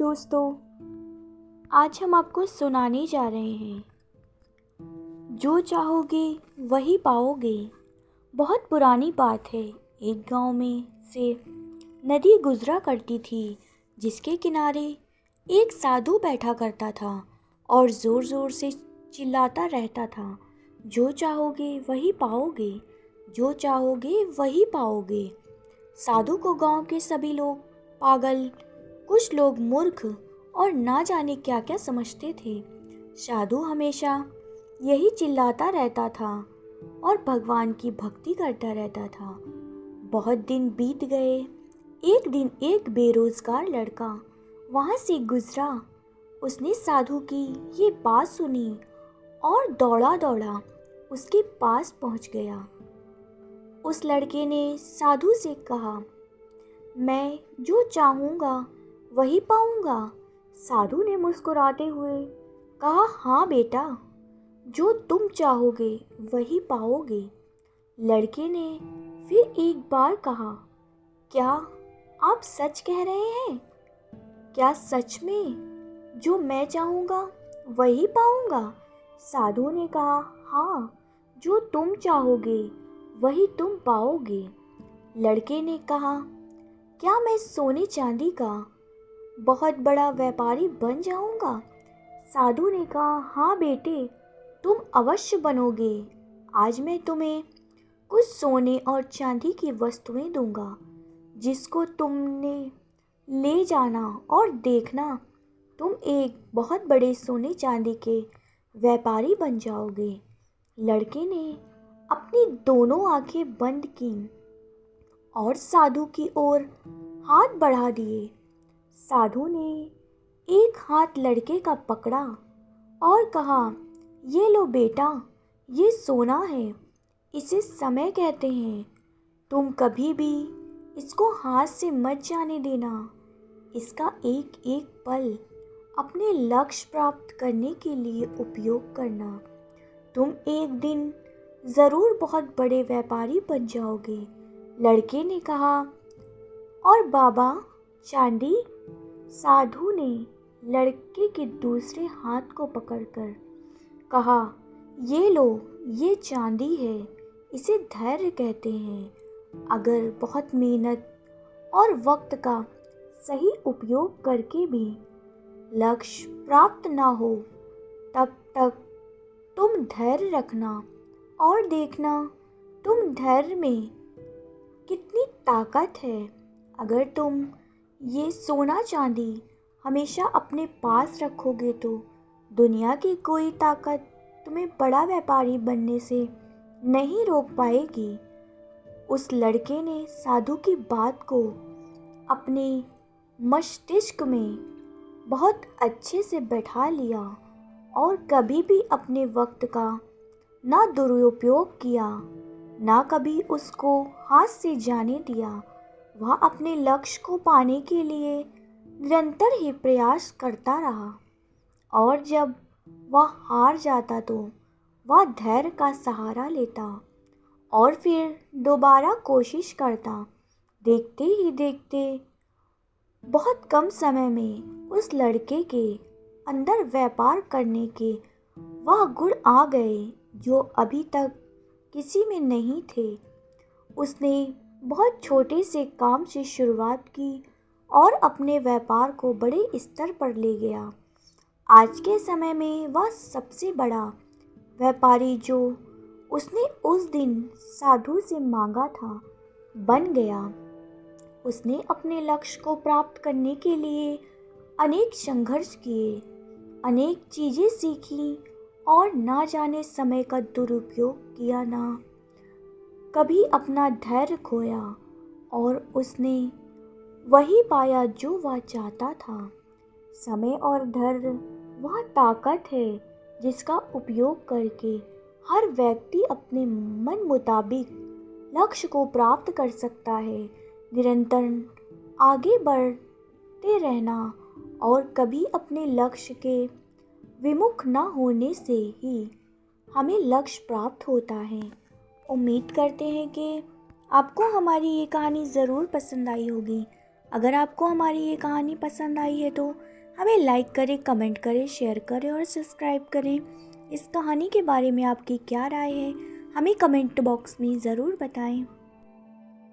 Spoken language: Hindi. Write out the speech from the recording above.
दोस्तों, आज हम आपको सुनाने जा रहे हैं जो चाहोगे वही पाओगे। बहुत पुरानी बात है। एक गांव में से नदी गुजरा करती थी जिसके किनारे एक साधु बैठा करता था और ज़ोर ज़ोर से चिल्लाता रहता था, जो चाहोगे वही पाओगे, जो चाहोगे वही पाओगे। साधु को गांव के सभी लोग पागल, कुछ लोग मूर्ख और ना जाने क्या क्या समझते थे। साधु हमेशा यही चिल्लाता रहता था और भगवान की भक्ति करता रहता था। बहुत दिन बीत गए। एक दिन एक बेरोजगार लड़का वहाँ से गुजरा। उसने साधु की ये बात सुनी और दौड़ा दौड़ा उसके पास पहुँच गया। उस लड़के ने साधु से कहा, मैं जो चाहूँगा वही पाऊँगा। साधु ने मुस्कुराते हुए कहा, हाँ बेटा, जो तुम चाहोगे वही पाओगे। लड़के ने फिर एक बार कहा, क्या आप सच कह रहे हैं? क्या सच में जो मैं चाहूँगा वही पाऊँगा? साधु ने कहा, हाँ, जो तुम चाहोगे वही तुम पाओगे। लड़के ने कहा, क्या मैं सोने चांदी का बहुत बड़ा व्यापारी बन जाऊंगा? साधु ने कहा, हाँ बेटे, तुम अवश्य बनोगे। आज मैं तुम्हें कुछ सोने और चांदी की वस्तुएं दूंगा, जिसको तुमने ले जाना और देखना तुम एक बहुत बड़े सोने चांदी के व्यापारी बन जाओगे। लड़के ने अपनी दोनों आंखें बंद की और साधु की ओर हाथ बढ़ा दिए। साधु ने एक हाथ लड़के का पकड़ा और कहा, ये लो बेटा, ये सोना है, इसे समय कहते हैं। तुम कभी भी इसको हाथ से मत जाने देना। इसका एक एक पल अपने लक्ष्य प्राप्त करने के लिए उपयोग करना। तुम एक दिन ज़रूर बहुत बड़े व्यापारी बन जाओगे। लड़के ने कहा, और बाबा चांदी? साधु ने लड़के के दूसरे हाथ को पकड़कर कहा, ये लो, ये चांदी है, इसे धैर्य कहते हैं। अगर बहुत मेहनत और वक्त का सही उपयोग करके भी लक्ष्य प्राप्त ना हो, तब तक तुम धैर्य रखना और देखना तुम धैर्य में कितनी ताकत है। अगर तुम ये सोना चांदी हमेशा अपने पास रखोगे तो दुनिया की कोई ताकत तुम्हें बड़ा व्यापारी बनने से नहीं रोक पाएगी। उस लड़के ने साधु की बात को अपने मस्तिष्क में बहुत अच्छे से बैठा लिया और कभी भी अपने वक्त का ना दुरुपयोग किया, ना कभी उसको हाथ से जाने दिया। वह अपने लक्ष्य को पाने के लिए निरंतर ही प्रयास करता रहा और जब वह हार जाता तो वह धैर्य का सहारा लेता और फिर दोबारा कोशिश करता। देखते ही देखते बहुत कम समय में उस लड़के के अंदर व्यापार करने के वह गुण आ गए जो अभी तक किसी में नहीं थे। उसने बहुत छोटे से काम से शुरुआत की और अपने व्यापार को बड़े स्तर पर ले गया। आज के समय में वह सबसे बड़ा व्यापारी जो उसने उस दिन साधु से मांगा था बन गया। उसने अपने लक्ष्य को प्राप्त करने के लिए अनेक संघर्ष किए, अनेक चीज़ें सीखी और ना जाने समय का दुरुपयोग किया, ना कभी अपना धैर्य खोया और उसने वही पाया जो वह चाहता था। समय और धैर्य वह ताकत है जिसका उपयोग करके हर व्यक्ति अपने मन मुताबिक लक्ष्य को प्राप्त कर सकता है। निरंतर आगे बढ़ते रहना और कभी अपने लक्ष्य के विमुख न होने से ही हमें लक्ष्य प्राप्त होता है। उम्मीद करते हैं कि आपको हमारी ये कहानी ज़रूर पसंद आई होगी। अगर आपको हमारी ये कहानी पसंद आई है तो हमें लाइक करें, कमेंट करें, शेयर करें और सब्सक्राइब करें। इस कहानी के बारे में आपकी क्या राय है हमें कमेंट बॉक्स में ज़रूर बताएं।